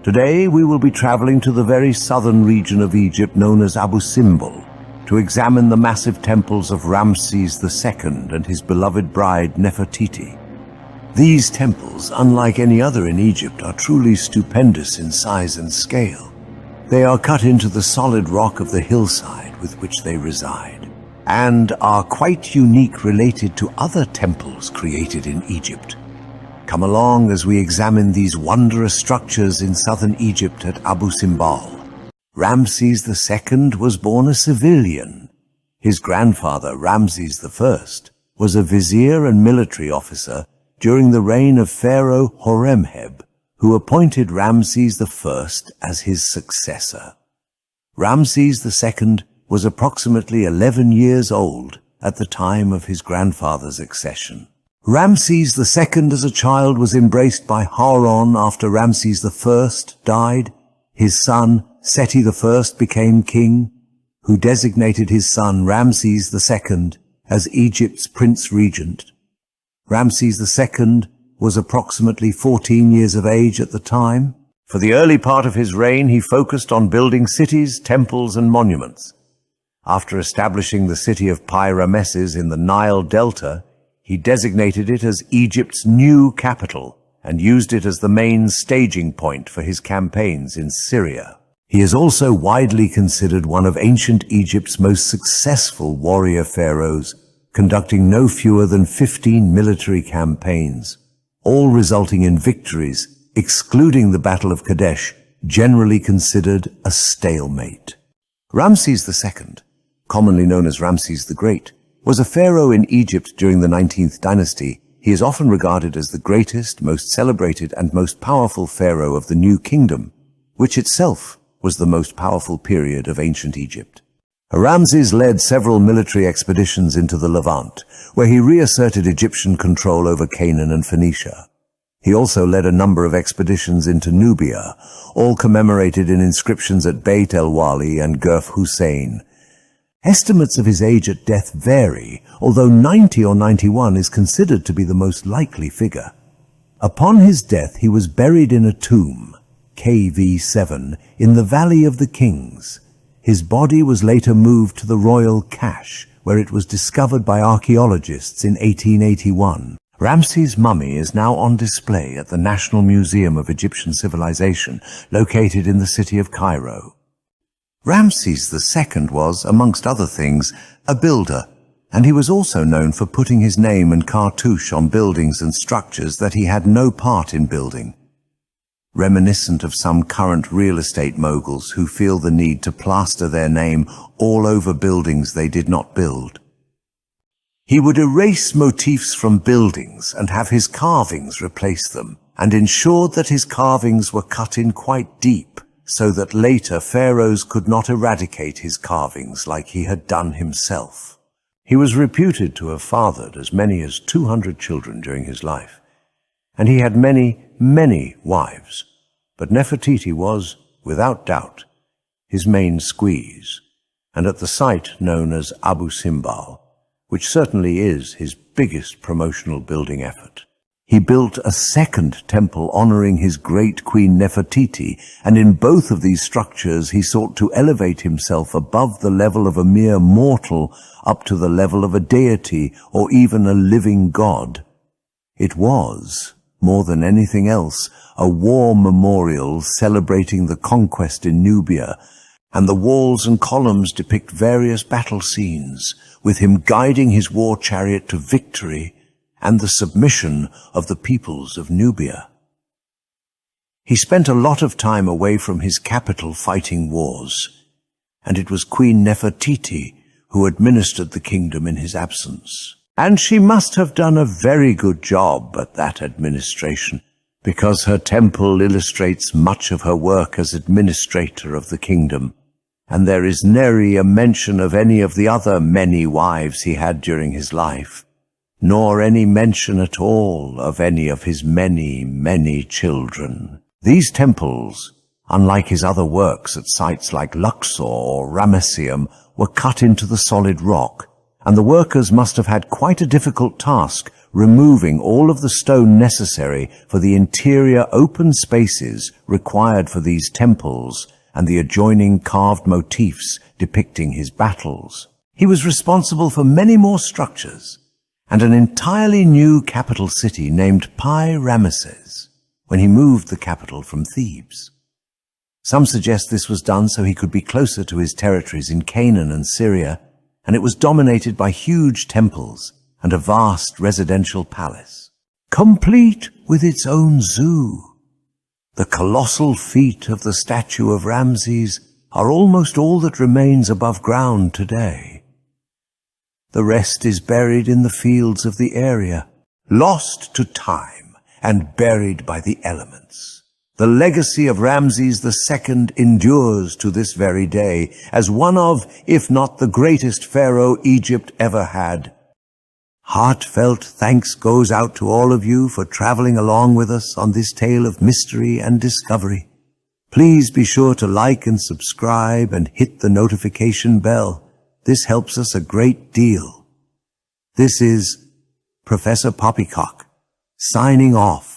Today we will be traveling to the very southern region of Egypt known as Abu Simbel to examine the massive temples of Ramses II and his beloved bride Nefertiti. These temples, unlike any other in Egypt, are truly stupendous in size and scale. They are cut into the solid rock of the hillside with which they reside, and are quite unique related to other temples created in Egypt. Come along as we examine these wondrous structures in southern Egypt at Abu Simbel. Ramses II was born a civilian. His grandfather, Ramses I, was a vizier and military officer during the reign of Pharaoh Horemheb, who appointed Ramses I as his successor. Ramses II was approximately 11 years old at the time of his grandfather's accession. Ramses II as a child was embraced by Haron after Ramses I died. His son, Seti I, became king, who designated his son Ramses II as Egypt's prince regent. Ramses II was approximately 14 years of age at the time. For the early part of his reign, he focused on building cities, temples, and monuments. After establishing the city of Pi-Ramesses in the Nile Delta, he designated it as Egypt's new capital and used it as the main staging point for his campaigns in Syria. He is also widely considered one of ancient Egypt's most successful warrior pharaohs, conducting no fewer than 15 military campaigns, all resulting in victories, excluding the Battle of Kadesh, generally considered a stalemate. Ramses II, commonly known as Ramses the Great, was a pharaoh in Egypt during the 19th dynasty. He is often regarded as the greatest, most celebrated, and most powerful pharaoh of the New Kingdom, which itself was the most powerful period of ancient Egypt. Ramses led several military expeditions into the Levant, where he reasserted Egyptian control over Canaan and Phoenicia. He also led a number of expeditions into Nubia, all commemorated in inscriptions at Beit el-Wali and Gerf Hussein. Estimates of his age at death vary, although 90 or 91 is considered to be the most likely figure. Upon his death, he was buried in a tomb, KV7, in the Valley of the Kings. His body was later moved to the royal cache, where it was discovered by archaeologists in 1881. Ramses' mummy is now on display at the National Museum of Egyptian Civilization, located in the city of Cairo. Ramses II was, amongst other things, a builder, and he was also known for putting his name and cartouche on buildings and structures that he had no part in building. Reminiscent of some current real estate moguls who feel the need to plaster their name all over buildings they did not build. He would erase motifs from buildings and have his carvings replace them, and ensured that his carvings were cut in quite deep, so that later pharaohs could not eradicate his carvings like he had done himself. He was reputed to have fathered as many as 200 children during his life, and he had many, many wives, but Nefertiti was, without doubt, his main squeeze, and at the site known as Abu Simbel, which certainly is his biggest promotional building effort. He built a second temple honoring his great queen Nefertiti, and in both of these structures he sought to elevate himself above the level of a mere mortal up to the level of a deity or even a living god. It was, more than anything else, a war memorial celebrating the conquest in Nubia, and the walls and columns depict various battle scenes, with him guiding his war chariot to victory and the submission of the peoples of Nubia. He spent a lot of time away from his capital fighting wars, and it was Queen Nefertiti who administered the kingdom in his absence. And she must have done a very good job at that administration, because her temple illustrates much of her work as administrator of the kingdom, and there is nary a mention of any of the other many wives he had during his life, nor any mention at all of any of his many, many children. These temples, unlike his other works at sites like Luxor or Ramesseum, were cut into the solid rock, and the workers must have had quite a difficult task removing all of the stone necessary for the interior open spaces required for these temples and the adjoining carved motifs depicting his battles. He was responsible for many more structures and an entirely new capital city named Pi-Ramesses when he moved the capital from Thebes. Some suggest this was done so he could be closer to his territories in Canaan and Syria, and it was dominated by huge temples and a vast residential palace, complete with its own zoo. The colossal feet of the statue of Ramses are almost all that remains above ground today. The rest is buried in the fields of the area, lost to time and buried by the elements. The legacy of Ramses II endures to this very day as one of, if not the greatest pharaoh Egypt ever had. Heartfelt thanks goes out to all of you for traveling along with us on this tale of mystery and discovery. Please be sure to like and subscribe and hit the notification bell. This helps us a great deal. This is Professor Poppycock, signing off.